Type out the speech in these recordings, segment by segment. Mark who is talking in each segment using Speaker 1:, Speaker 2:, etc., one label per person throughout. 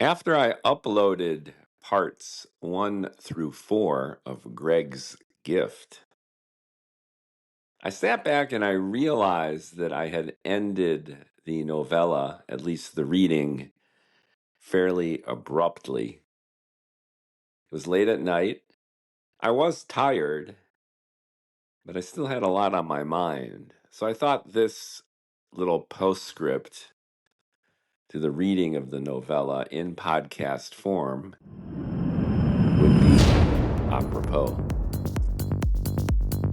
Speaker 1: After I uploaded parts 1 through 4 of Greg's Gift, I sat back and I realized that I had ended the novella, at least the reading, fairly abruptly. It was late at night. I was tired, but I still had a lot on my mind. So I thought this little postscript to the reading of the novella in podcast form would be apropos.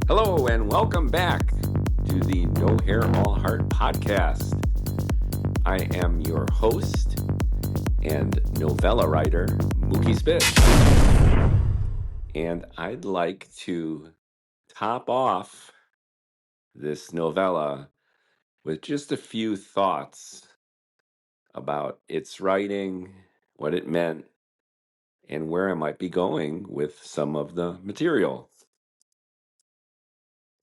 Speaker 1: Hello, and welcome back to the No Hair, All Heart podcast. I am your host and novella writer, Mookie Spitz. And I'd like to top off this novella with just a few thoughts about its writing, what it meant, and where I might be going with some of the material.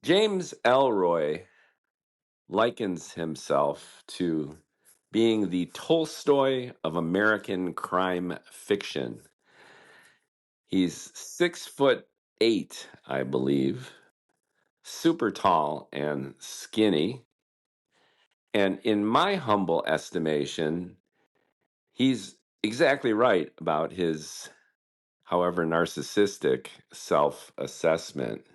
Speaker 1: James Ellroy likens himself to being the Tolstoy of American crime fiction. He's 6'8", I believe, super tall and skinny. And in my humble estimation, he's exactly right about his, however narcissistic, self-assessment.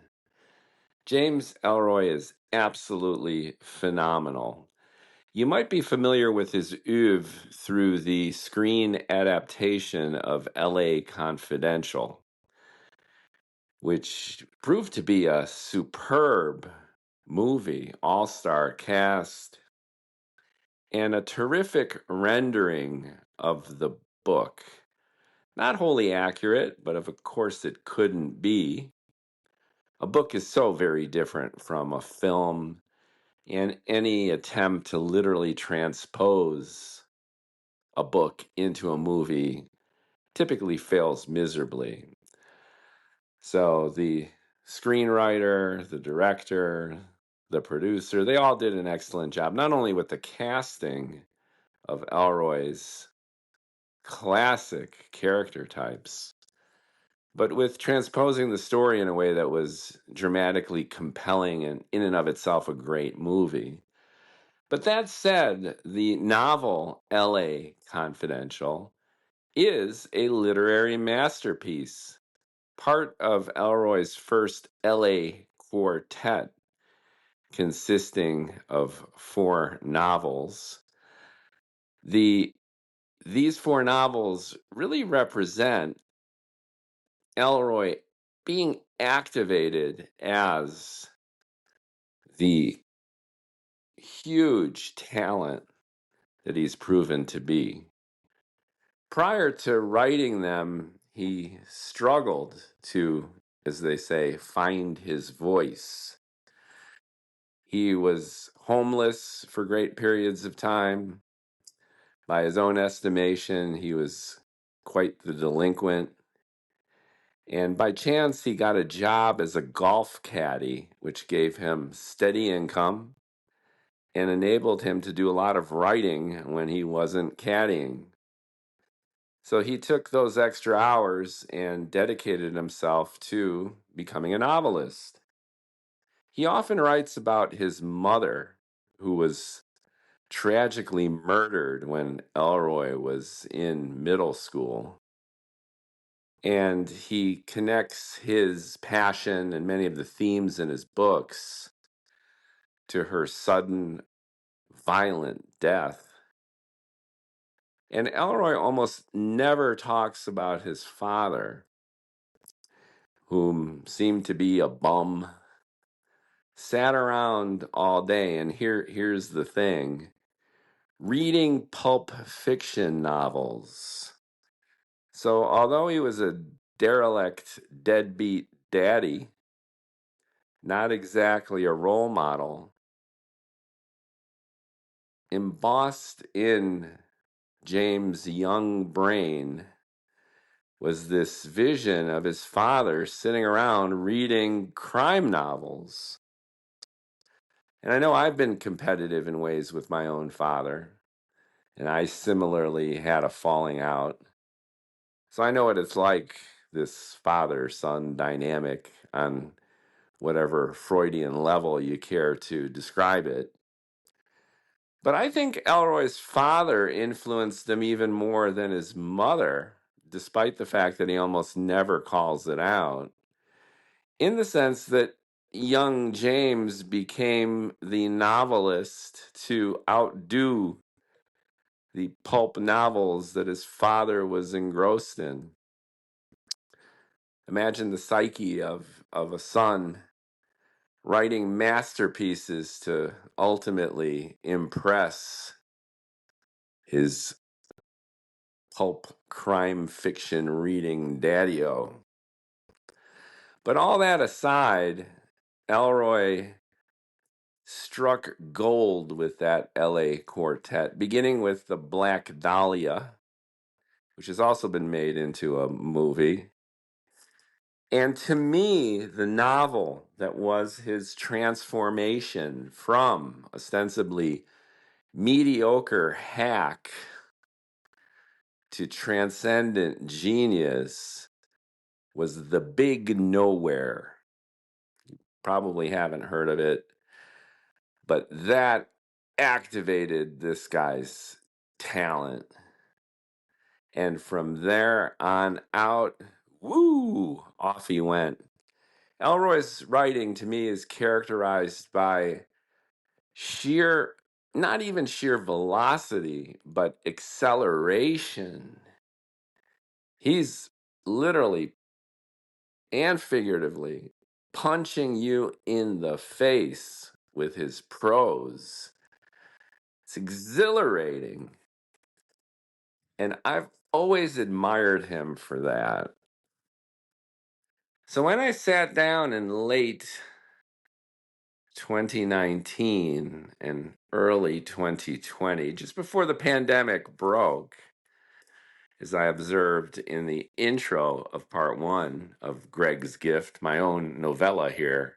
Speaker 1: James Ellroy is absolutely phenomenal. You might be familiar with his oeuvre through the screen adaptation of L.A. Confidential, which proved to be a superb movie, all-star cast, and a terrific rendering of the book. Not wholly accurate, but of course it couldn't be. A book is so very different from a film, and any attempt to literally transpose a book into a movie typically fails miserably. So the screenwriter, the director, the producer, they all did an excellent job, not only with the casting of Ellroy's classic character types, but with transposing the story in a way that was dramatically compelling and in and of itself a great movie. But that said, the novel L.A. Confidential is a literary masterpiece, part of Ellroy's first L.A. quartet, consisting of 4 novels. These 4 novels really represent Ellroy being activated as the huge talent that he's proven to be. Prior to writing them, he struggled to, as they say, find his voice. He was homeless for great periods of time. By his own estimation, he was quite the delinquent. And by chance, he got a job as a golf caddy, which gave him steady income and enabled him to do a lot of writing when he wasn't caddying. So he took those extra hours and dedicated himself to becoming a novelist. He often writes about his mother, who was tragically murdered when Ellroy was in middle school. And he connects his passion and many of the themes in his books to her sudden, violent death. And Ellroy almost never talks about his father, whom seemed to be a bum, sat around all day. And here's the thing: reading pulp fiction novels. So although he was a derelict, deadbeat daddy, not exactly a role model, embossed in James' young brain was this vision of his father sitting around reading crime novels. And I know I've been competitive in ways with my own father. And I similarly had a falling out. So I know what it's like, this father-son dynamic, on whatever Freudian level you care to describe it. But I think Ellroy's father influenced him even more than his mother, despite the fact that he almost never calls it out, in the sense that young James became the novelist to outdo the pulp novels that his father was engrossed in. Imagine the psyche of a son writing masterpieces to ultimately impress his pulp crime fiction reading daddy-o. But all that aside, Ellroy struck gold with that LA quartet, beginning with the Black Dahlia, which has also been made into a movie. And to me, the novel that was his transformation from ostensibly mediocre hack to transcendent genius was The Big Nowhere. Probably haven't heard of it, but that activated this guy's talent. And from there on out, woo, off he went. Ellroy's writing to me is characterized by sheer, not even sheer velocity, but acceleration. He's literally and figuratively punching you in the face with his prose. It's exhilarating. And I've always admired him for that. So when I sat down in late 2019 and early 2020, just before the pandemic broke, as I observed in the intro of part one of Greg's Gift, my own novella here,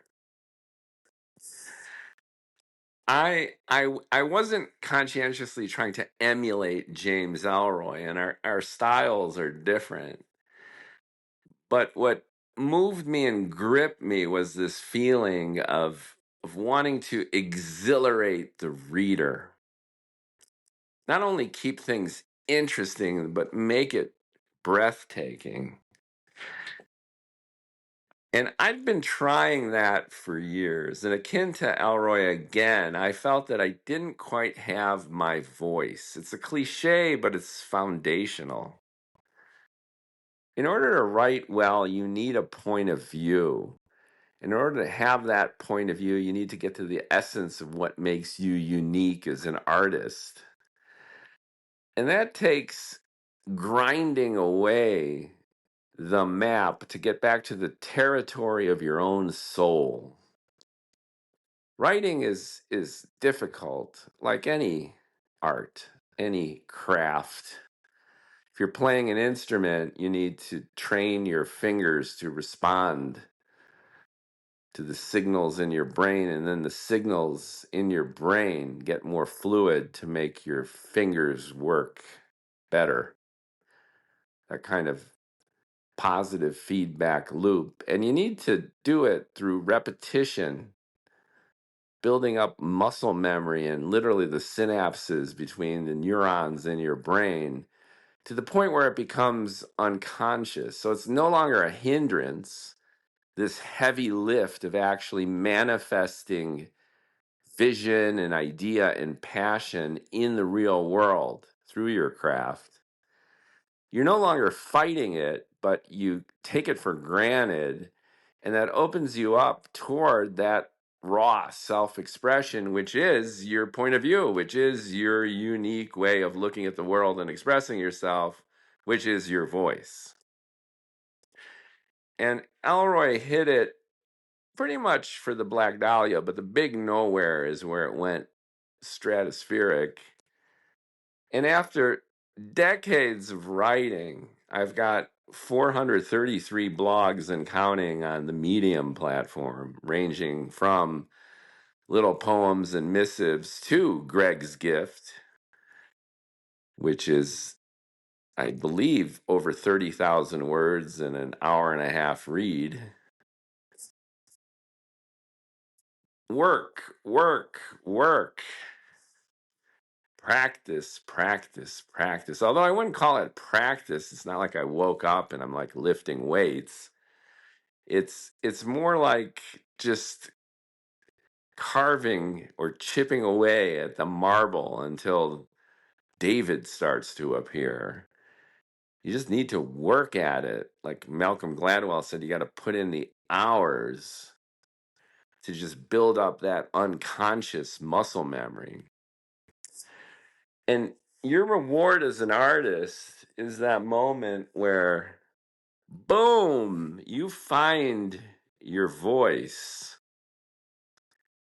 Speaker 1: I wasn't conscientiously trying to emulate James Ellroy, and our styles are different. But what moved me and gripped me was this feeling of wanting to exhilarate the reader. Not only keep things interesting, but make it breathtaking. And I'd been trying that for years. And akin to Ellroy again, I felt that I didn't quite have my voice. It's a cliche, but it's foundational. In order to write well, you need a point of view. In order to have that point of view, you need to get to the essence of what makes you unique as an artist. And that takes grinding away the map to get back to the territory of your own soul. Writing is difficult, like any art, any craft. If you're playing an instrument, you need to train your fingers to respond to the signals in your brain, and then the signals in your brain get more fluid to make your fingers work better. That kind of positive feedback loop. And you need to do it through repetition, building up muscle memory and literally the synapses between the neurons in your brain to the point where it becomes unconscious. So it's no longer a hindrance, this heavy lift of actually manifesting vision and idea and passion in the real world through your craft. You're no longer fighting it, but you take it for granted, and that opens you up toward that raw self-expression, which is your point of view, which is your unique way of looking at the world and expressing yourself, which is your voice. And Ellroy hit it pretty much for the Black Dahlia, but the Big Nowhere is where it went stratospheric. And after decades of writing, I've got 433 blogs and counting on the Medium platform, ranging from little poems and missives to Greg's Gift. which is, I believe, over 30,000 words in an hour and a half read. Work, work, work. Practice, practice, practice. Although I wouldn't call it practice. It's not like I woke up and I'm like lifting weights. It's more like just carving or chipping away at the marble until David starts to appear. You just need to work at it. Like Malcolm Gladwell said, you got to put in the hours to just build up that unconscious muscle memory. And your reward as an artist is that moment where, boom, you find your voice.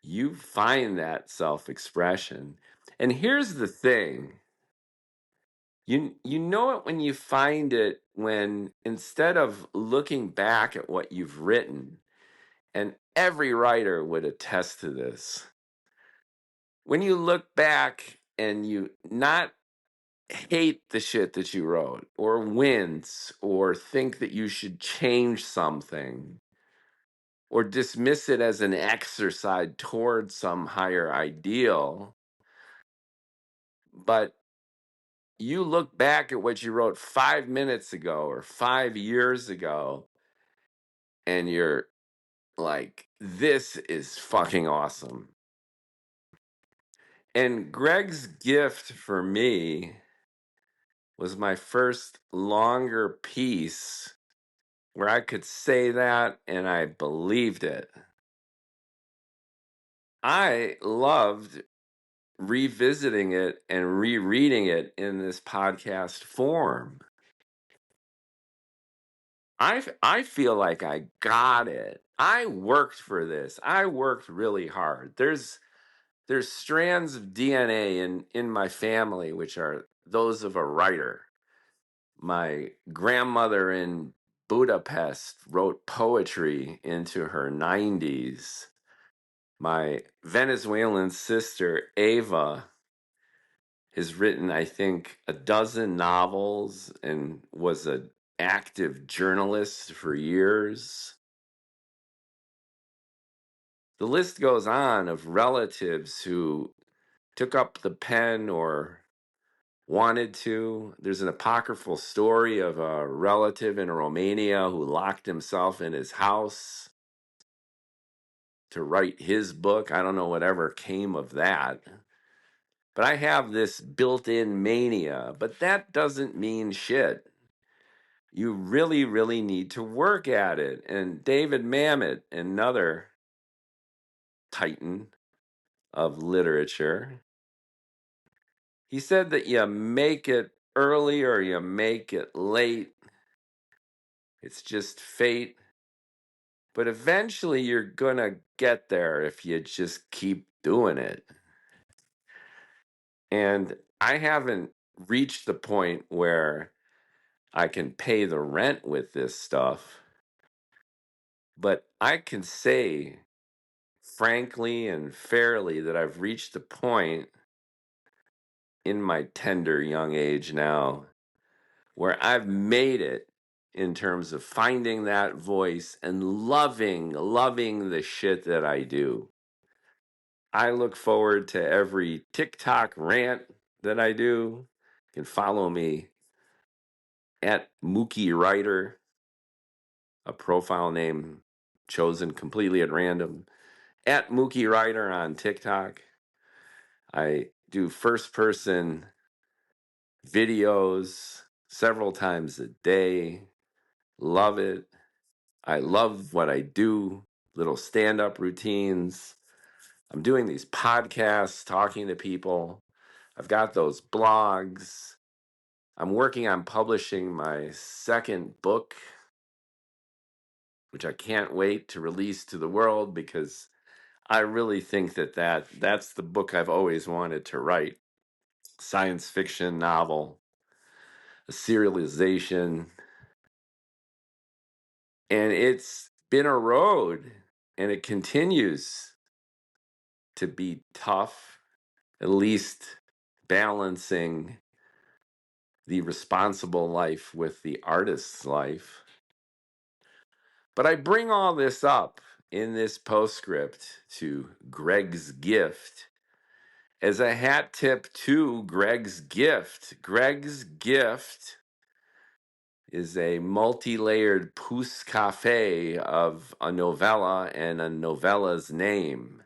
Speaker 1: You find that self-expression. And here's the thing. You know it when you find it, when instead of looking back at what you've written, and every writer would attest to this, when you look back and you not hate the shit that you wrote, or wince, or think that you should change something, or dismiss it as an exercise towards some higher ideal, but you look back at what you wrote 5 minutes ago or 5 years ago, and you're like, this is fucking awesome. And Greg's gift for me was my first longer piece where I could say that and I believed it. I loved revisiting it and rereading it in this podcast form. I feel like I got it. I worked for this. I worked really hard. There's strands of DNA in my family which are those of a writer. My grandmother in Budapest wrote poetry into her 90s. My Venezuelan sister Ava has written, I think, a dozen novels and was an active journalist for years. The list goes on of relatives who took up the pen or wanted to. There's an apocryphal story of a relative in Romania who locked himself in his house to write his book. I don't know whatever came of that. But I have this built-in mania, but that doesn't mean shit. You really, really need to work at it. And David Mamet, another titan of literature, he said that you make it early or you make it late. It's just fate. But eventually you're going to get there if you just keep doing it. And I haven't reached the point where I can pay the rent with this stuff. But I can say, frankly and fairly, that I've reached a point in my tender young age now where I've made it in terms of finding that voice and loving the shit that I do. I look forward to every TikTok rant that I do. You can follow me at Mookie Writer, a profile name chosen completely at random, at Mookie Writer on TikTok. I do first person videos several times a day. Love it. I love what I do, little stand up routines. I'm doing these podcasts, talking to people. I've got those blogs. I'm working on publishing my second book, which I can't wait to release to the world because I really think that's the book I've always wanted to write. Science fiction novel, a serialization. And it's been a road, and it continues to be tough, at least balancing the responsible life with the artist's life. But I bring all this up in this postscript to Greg's gift as a hat tip to Greg's gift. Greg's gift is a multi-layered pousse café of a novella and a novella's name.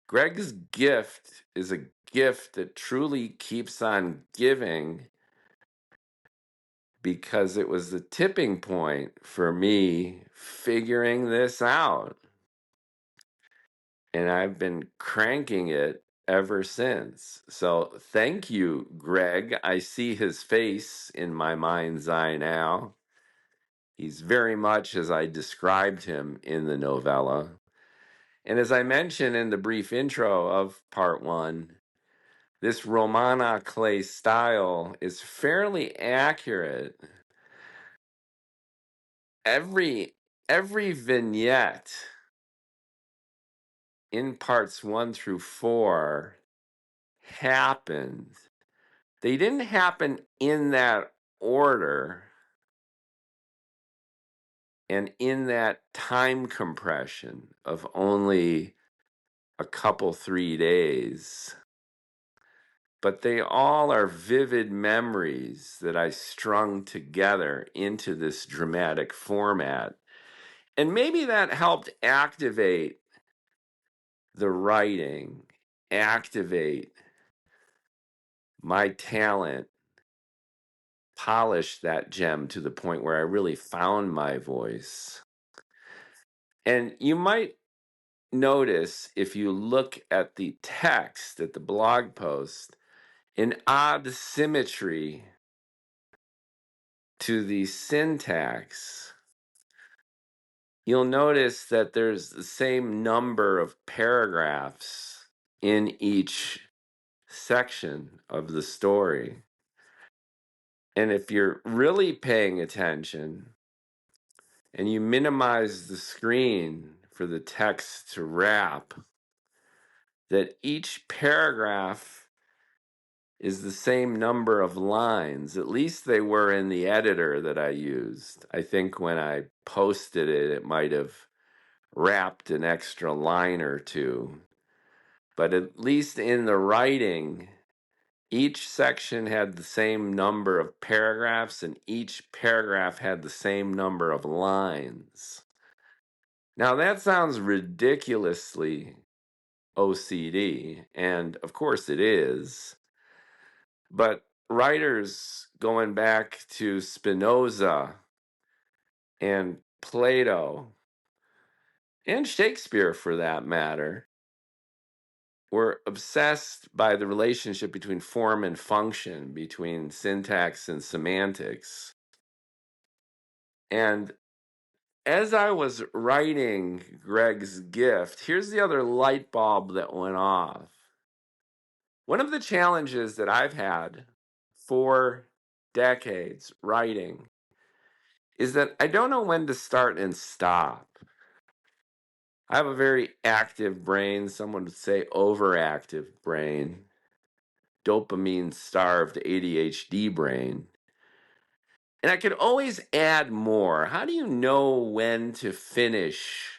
Speaker 1: Greg's gift is a gift that truly keeps on giving, because it was the tipping point for me figuring this out. And I've been cranking it ever since. So thank you, Greg. I see his face in my mind's eye now. He's very much as I described him in the novella. And as I mentioned in the brief intro of part one, this Romana clay style is fairly accurate. Every vignette in parts 1 through 4 happened. They didn't happen in that order and in that time compression of only a couple, 3 days. But they all are vivid memories that I strung together into this dramatic format. And maybe that helped activate the writing, activate my talent, polish that gem to the point where I really found my voice. And you might notice, if you look at the text, at the blog post, an odd symmetry to the syntax. You'll notice that there's the same number of paragraphs in each section of the story. And if you're really paying attention and you minimize the screen for the text to wrap, that each paragraph is the same number of lines. At least they were in the editor that I used. I think when I posted it, it might have wrapped an extra line or two. But at least in the writing, each section had the same number of paragraphs, and each paragraph had the same number of lines. Now, that sounds ridiculously OCD, and of course it is. But writers going back to Spinoza and Plato, and Shakespeare for that matter, were obsessed by the relationship between form and function, between syntax and semantics. And as I was writing Greg's gift, here's the other light bulb that went off. One of the challenges that I've had for decades writing is that I don't know when to start and stop. I have a very active brain, someone would say overactive brain, dopamine starved ADHD brain. And I could always add more. How do you know when to finish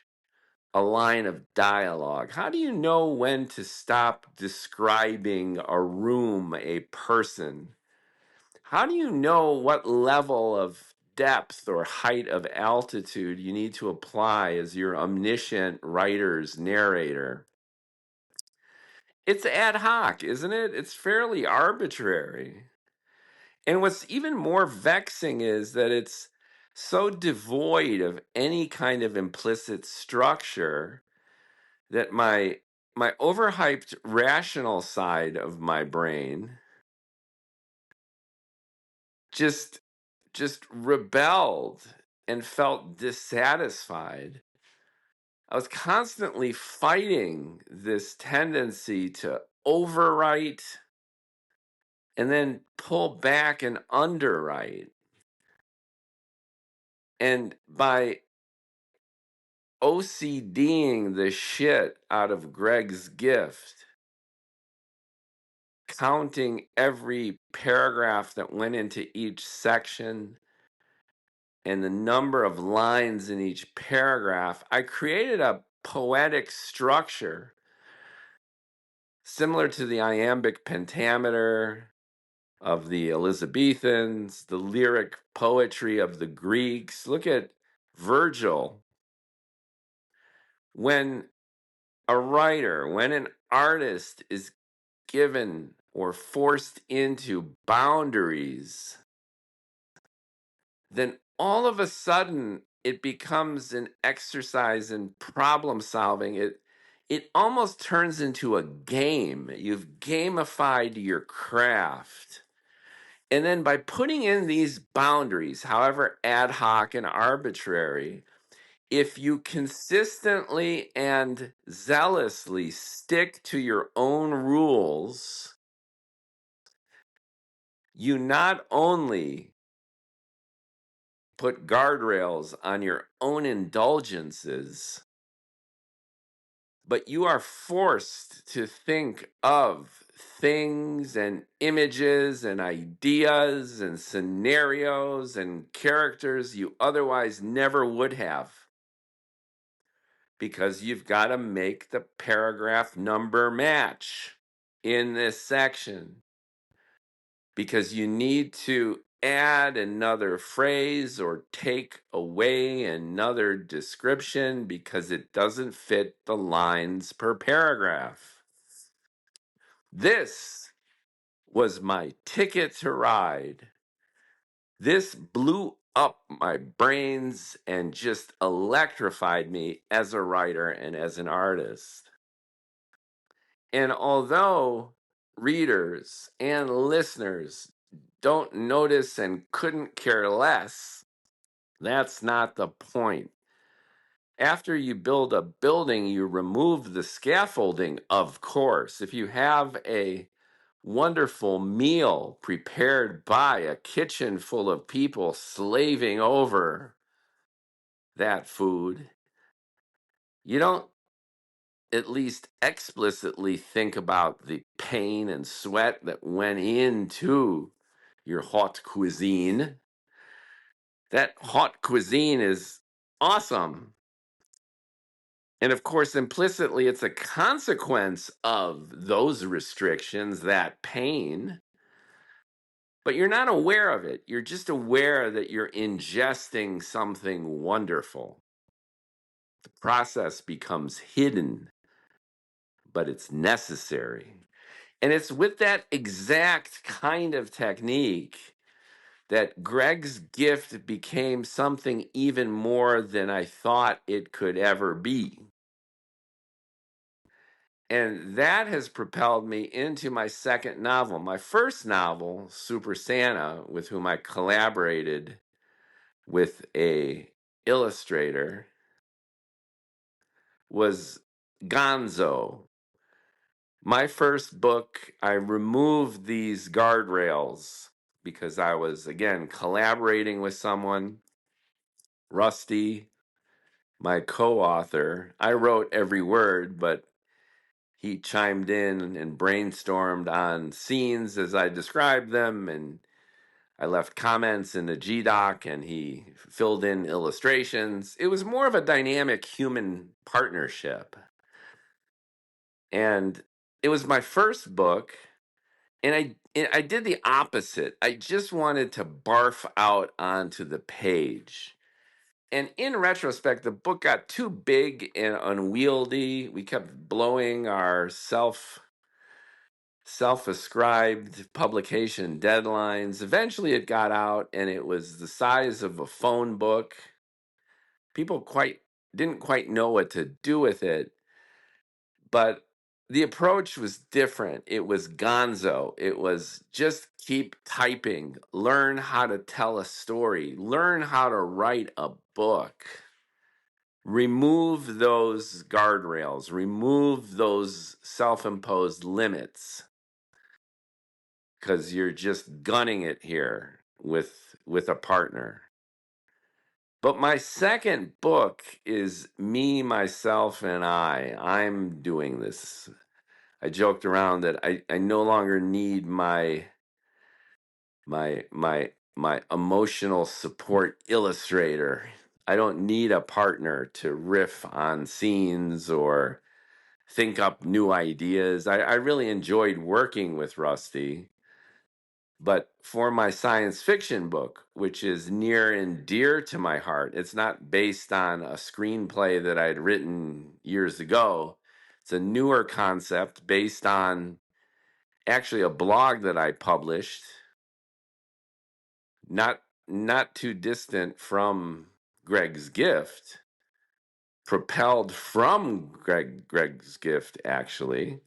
Speaker 1: a line of dialogue? How do you know when to stop describing a room, a person? How do you know what level of depth or height of altitude you need to apply as your omniscient writer's narrator? It's ad hoc, isn't it? It's fairly arbitrary. And what's even more vexing is that it's so devoid of any kind of implicit structure that my overhyped rational side of my brain just rebelled and felt dissatisfied. I was constantly fighting this tendency to overwrite and then pull back and underwrite. And by OCDing the shit out of Greg's gift, counting every paragraph that went into each section and the number of lines in each paragraph, I created a poetic structure similar to the iambic pentameter of the Elizabethans, the lyric poetry of the Greeks. Look at Virgil. When a writer, when an artist is given or forced into boundaries, then all of a sudden it becomes an exercise in problem solving. It almost turns into a game. You've gamified your craft. And then by putting in these boundaries, however ad hoc and arbitrary, if you consistently and zealously stick to your own rules, you not only put guardrails on your own indulgences, but you are forced to think of things and images and ideas and scenarios and characters you otherwise never would have, because you've got to make the paragraph number match in this section, because you need to add another phrase or take away another description because it doesn't fit the lines per paragraph. This was my ticket to ride. This blew up my brains and just electrified me as a writer and as an artist. And although readers and listeners don't notice and couldn't care less, that's not the point. After you build a building, you remove the scaffolding, of course. If you have a wonderful meal prepared by a kitchen full of people slaving over that food, you don't at least explicitly think about the pain and sweat that went into your haute cuisine. That haute cuisine is awesome. And of course, implicitly, it's a consequence of those restrictions, that pain. But you're not aware of it. You're just aware that you're ingesting something wonderful. The process becomes hidden, but it's necessary. And it's with that exact kind of technique that Greg's gift became something even more than I thought it could ever be. And that has propelled me into my second novel. My first novel, Super Santa, with whom I collaborated with a illustrator, was Gonzo. My first book, I removed these guardrails because I was, again, collaborating with someone, Rusty, my co-author. I wrote every word, but he chimed in and brainstormed on scenes as I described them, and I left comments in the GDoc, and he filled in illustrations. It was more of a dynamic human partnership. And it was my first book, and I did the opposite. I just wanted to barf out onto the page. And in retrospect, the book got too big and unwieldy. We kept blowing our self-ascribed publication deadlines. Eventually it got out and it was the size of a phone book. People didn't quite know what to do with it, but the approach was different. It was gonzo. It was just keep typing, learn how to tell a story, learn how to write a book. Remove those guardrails, remove those self-imposed limits, because you're just gunning it here with a partner. But my second book is me, myself, and I. I'm doing this. I joked around that I no longer need my emotional support illustrator. I don't need a partner to riff on scenes or think up new ideas. I really enjoyed working with Rusty. But for my science fiction book, which is near and dear to my heart, it's not based on a screenplay that I'd written years ago. It's a newer concept based on actually a blog that I published, not too distant from Greg's Gift, propelled from Greg's Gift, actually.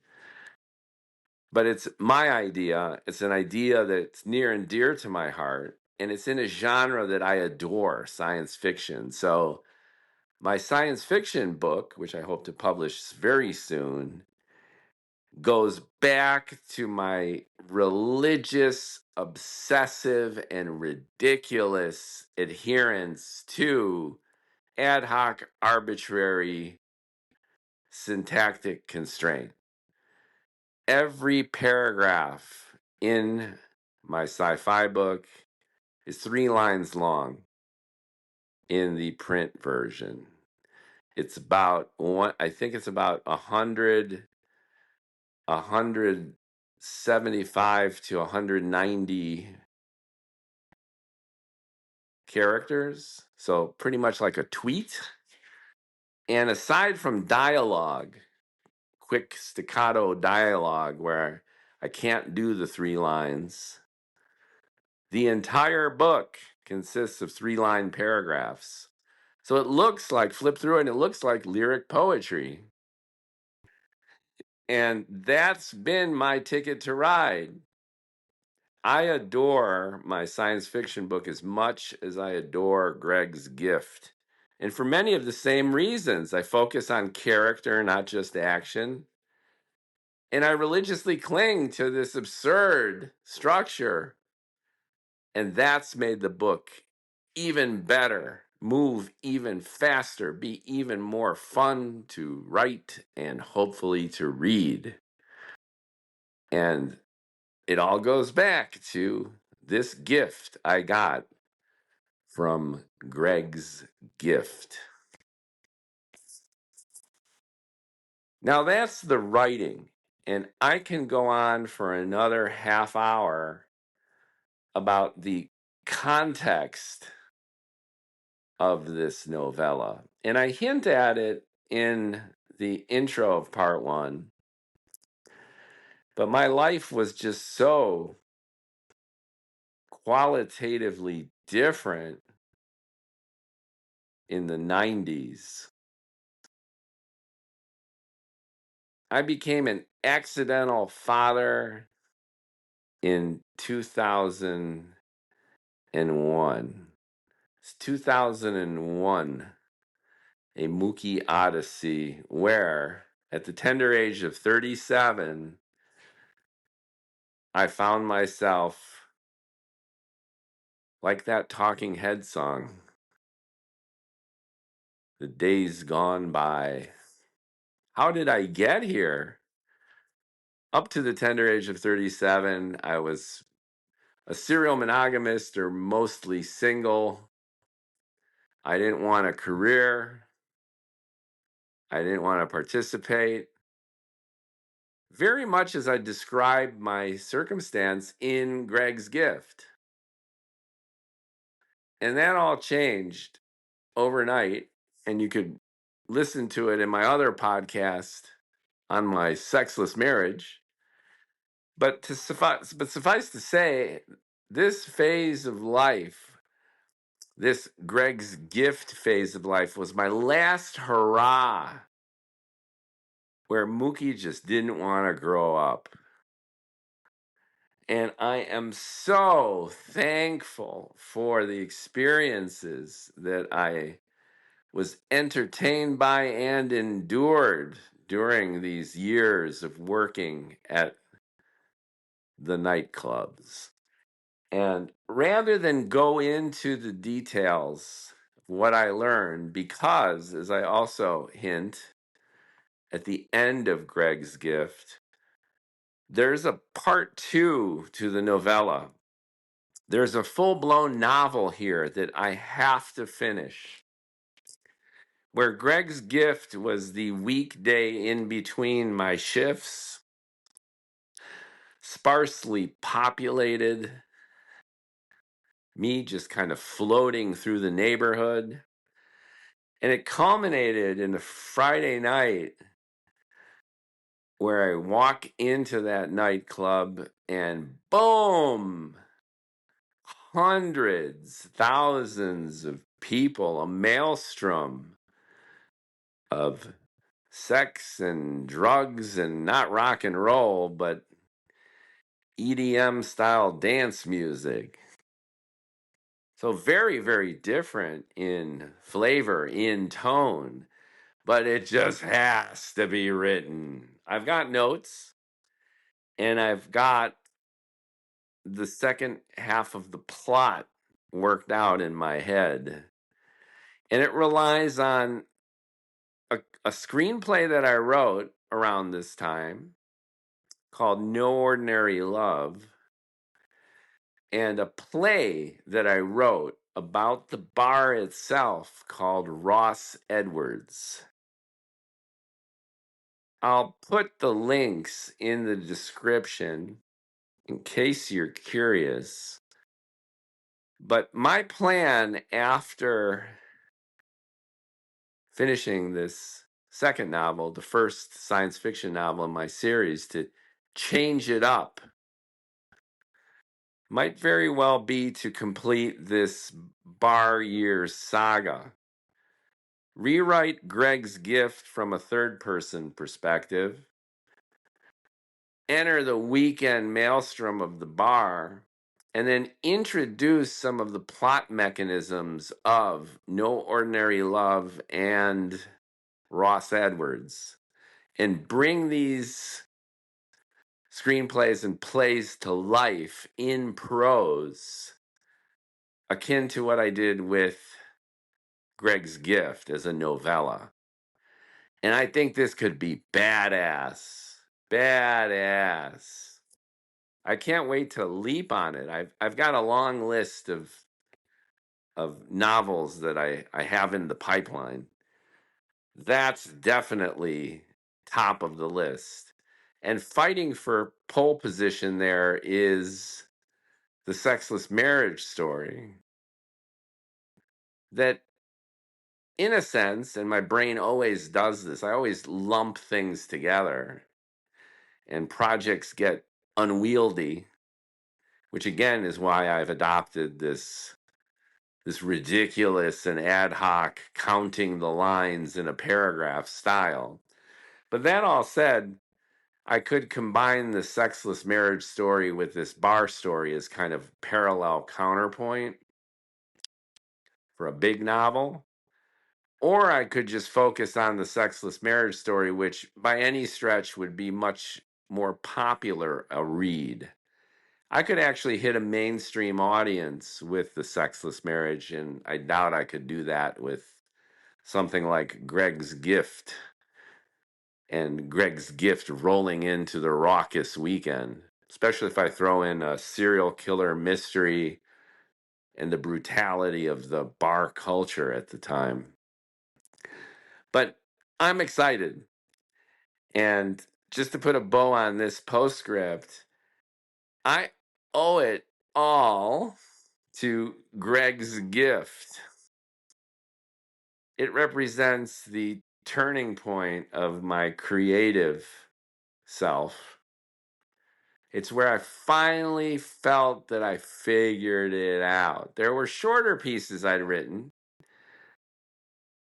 Speaker 1: But it's my idea. It's an idea that's near and dear to my heart. And it's in a genre that I adore, science fiction. So my science fiction book, which I hope to publish very soon, goes back to my religious, obsessive, and ridiculous adherence to ad hoc, arbitrary syntactic constraint. Every paragraph in my sci-fi book is 3 lines long in the print version. It's about I think it's about 175 to 190 characters. So pretty much like a tweet. And aside from dialogue, quick staccato dialogue where I can't do the 3 lines, the entire book consists of 3-line paragraphs. So it looks like, flip through it, and it looks like lyric poetry. And that's been my ticket to ride. I adore my science fiction book as much as I adore Greg's Gift. And for many of the same reasons, I focus on character, not just action. And I religiously cling to this absurd structure. And that's made the book even better, move even faster, be even more fun to write and hopefully to read. And it all goes back to this gift I got from Greg's Gift. Now that's the writing, and I can go on for another half hour about the context of this novella. And I hint at it in the intro of part 1. But my life was just so qualitatively different in the 90s. I became an accidental father in 2001. It's 2001, a Mookie Odyssey, where at the tender age of 37, I found myself like that Talking Head song, The Days Gone By. How did I get here? Up to the tender age of 37, I was a serial monogamist or mostly single. I didn't want a career. I didn't want to participate. Very much as I described my circumstance in Greg's Gift. And that all changed overnight. And you could listen to it in my other podcast on my sexless marriage. But suffice to say, this phase of life, this Greg's Gift phase of life, was my last hurrah where Mookie just didn't want to grow up. And I am so thankful for the experiences that I was entertained by and endured during these years of working at the nightclubs. And rather than go into the details of what I learned, because, as I also hint at the end of Greg's Gift, There's a part 2 to the novella. There's a full-blown novel here that I have to finish. Where Greg's gift was the weekday in between my shifts, sparsely populated, me just kind of floating through the neighborhood. And it culminated in a Friday night where I walk into that nightclub and boom, hundreds, thousands of people, a maelstrom of sex and drugs and not rock and roll, but EDM style dance music. So very, very different in flavor, in tone, but it just has to be written. I've got notes and I've got the second half of the plot worked out in my head. And it relies on a screenplay that I wrote around this time called No Ordinary Love, and a play that I wrote about the bar itself called Ross Edwards. I'll put the links in the description in case you're curious. But my plan after finishing this second novel, the first science fiction novel in my series, to change it up might very well be to complete this bar years saga. Rewrite Greg's gift from a third person perspective. Enter the weekend maelstrom of the bar. And then introduce some of the plot mechanisms of No Ordinary Love and Ross Edwards. And bring these screenplays and plays to life in prose, akin to what I did with Greg's Gift as a novella. And I think this could be badass. Badass. I can't wait to leap on it. I've got a long list of novels that I have in the pipeline. That's definitely top of the list. And fighting for pole position there is the sexless marriage story that, in a sense, and my brain always does this, I always lump things together and projects get unwieldy, which again is why I've adopted this ridiculous and ad hoc counting the lines in a paragraph style. But that all said, I could combine the sexless marriage story with this bar story as kind of parallel counterpoint for a big novel. Or I could just focus on the sexless marriage story, which by any stretch would be much more popular a read. I could actually hit a mainstream audience with the sexless marriage, and I doubt I could do that with something like Greg's Gift and Greg's Gift rolling into the raucous weekend, especially if I throw in a serial killer mystery and the brutality of the bar culture at the time. But I'm excited. And just to put a bow on this postscript, I owe it all to Greg's Gift. It represents the turning point of my creative self. It's where I finally felt that I figured it out. There were shorter pieces I'd written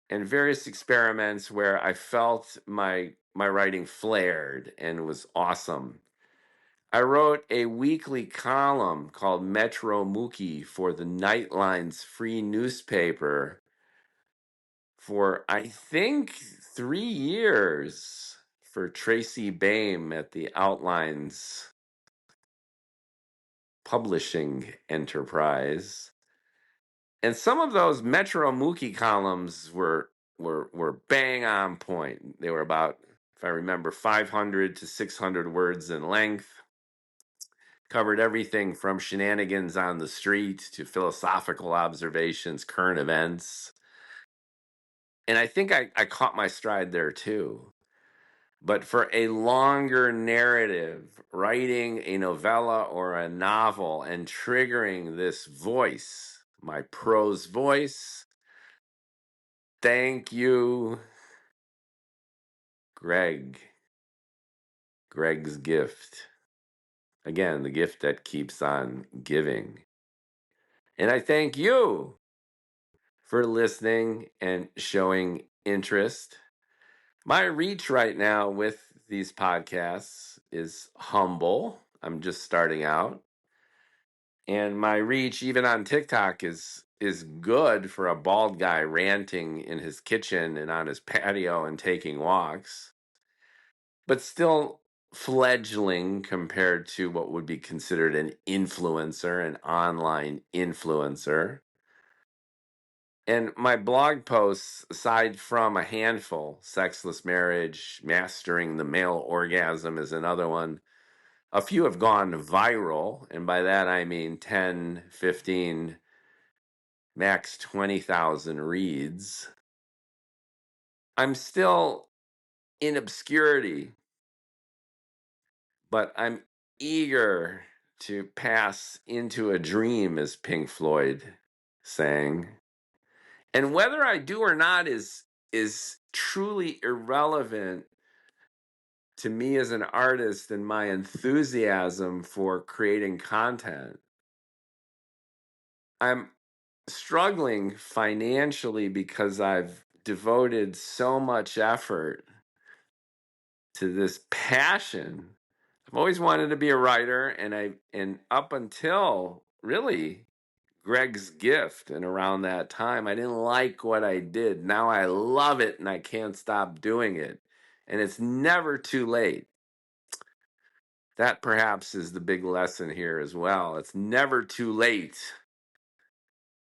Speaker 1: and various experiments where I felt my writing flared and was awesome. I wrote a weekly column called Metro Mookie for the Nightline's free newspaper for, I think, 3 years for Tracy Baim at the Outlines publishing enterprise. And some of those Metro Mookie columns were bang on point. They were about if I remember, 500 to 600 words in length. Covered everything from shenanigans on the street to philosophical observations, current events. And I think I caught my stride there too. But for a longer narrative, writing a novella or a novel and triggering this voice, my prose voice, thank you, Greg. Greg's gift. Again, the gift that keeps on giving. And I thank you for listening and showing interest. My reach right now with these podcasts is humble. I'm just starting out. And my reach even on TikTok is good for a bald guy ranting in his kitchen and on his patio and taking walks. But still fledgling compared to what would be considered an influencer, an online influencer. And my blog posts, aside from a handful, Sexless Marriage, Mastering the Male Orgasm is another one. A few have gone viral, and by that I mean 10, 15, max 20,000 reads. I'm still in obscurity, but I'm eager to pass into a dream, as Pink Floyd sang. And whether I do or not is truly irrelevant to me as an artist and my enthusiasm for creating content. I'm struggling financially because I've devoted so much effort to this passion. I've always wanted to be a writer, and up until really Greg's gift and around that time, I didn't like what I did. Now I love it and I can't stop doing it. And it's never too late. That perhaps is the big lesson here as well. It's never too late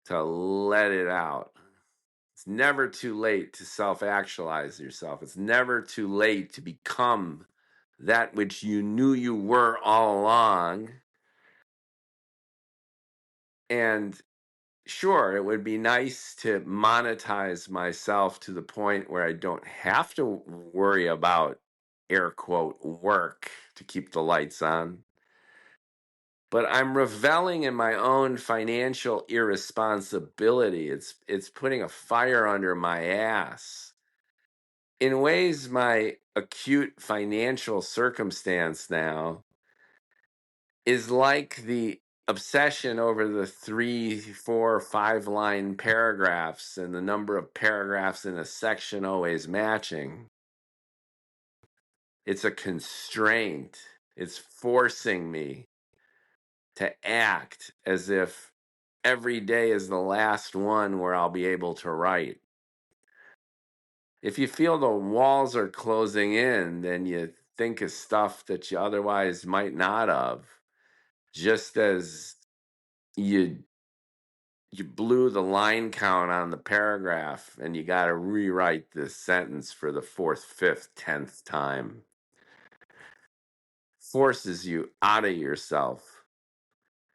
Speaker 1: to let it out. It's never too late to self-actualize yourself. It's never too late to become that which you knew you were all along. And sure, it would be nice to monetize myself to the point where I don't have to worry about air quote work to keep the lights on. But I'm reveling in my own financial irresponsibility. It's putting a fire under my ass. In ways, my acute financial circumstance now is like the obsession over the 3, 4, 5 line paragraphs and the number of paragraphs in a section always matching. It's a constraint. It's forcing me to act as if every day is the last one where I'll be able to write. If you feel the walls are closing in, then you think of stuff that you otherwise might not have. Just as you blew the line count on the paragraph and you got to rewrite this sentence for the 4th, 5th, 10th time. Forces you out of yourself,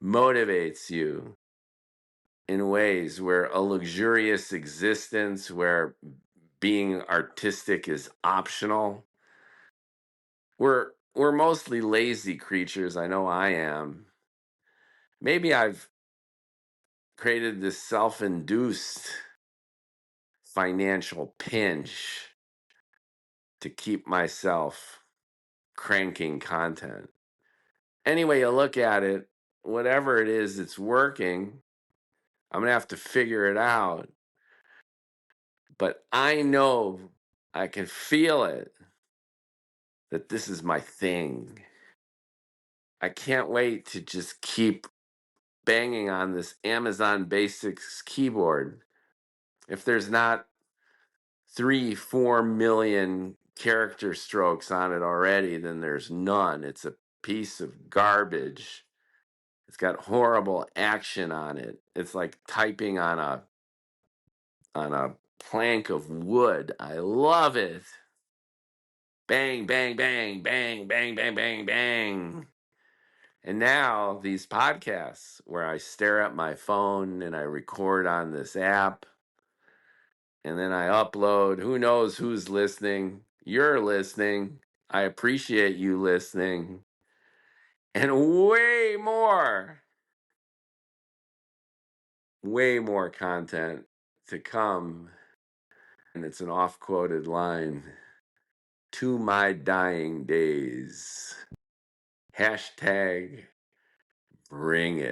Speaker 1: motivates you in ways where a luxurious existence, where being artistic is optional. We're mostly lazy creatures. I know I am. Maybe I've created this self-induced financial pinch to keep myself cranking content. Anyway, you look at it, whatever it is that's working, I'm going to have to figure it out. But I know, I can feel it, that this is my thing. I can't wait to just keep banging on this Amazon Basics keyboard. If there's not 3, 4 million character strokes on it already, then there's none. It's a piece of garbage. It's got horrible action on it. It's like typing on a plank of wood. I love it. Bang, bang, bang, bang, bang, bang, bang, bang. And now these podcasts where I stare at my phone and I record on this app and then I upload. Who knows who's listening? You're listening. I appreciate you listening. And way more content to come. And it's an oft quoted line, to my dying days. Hashtag bring it.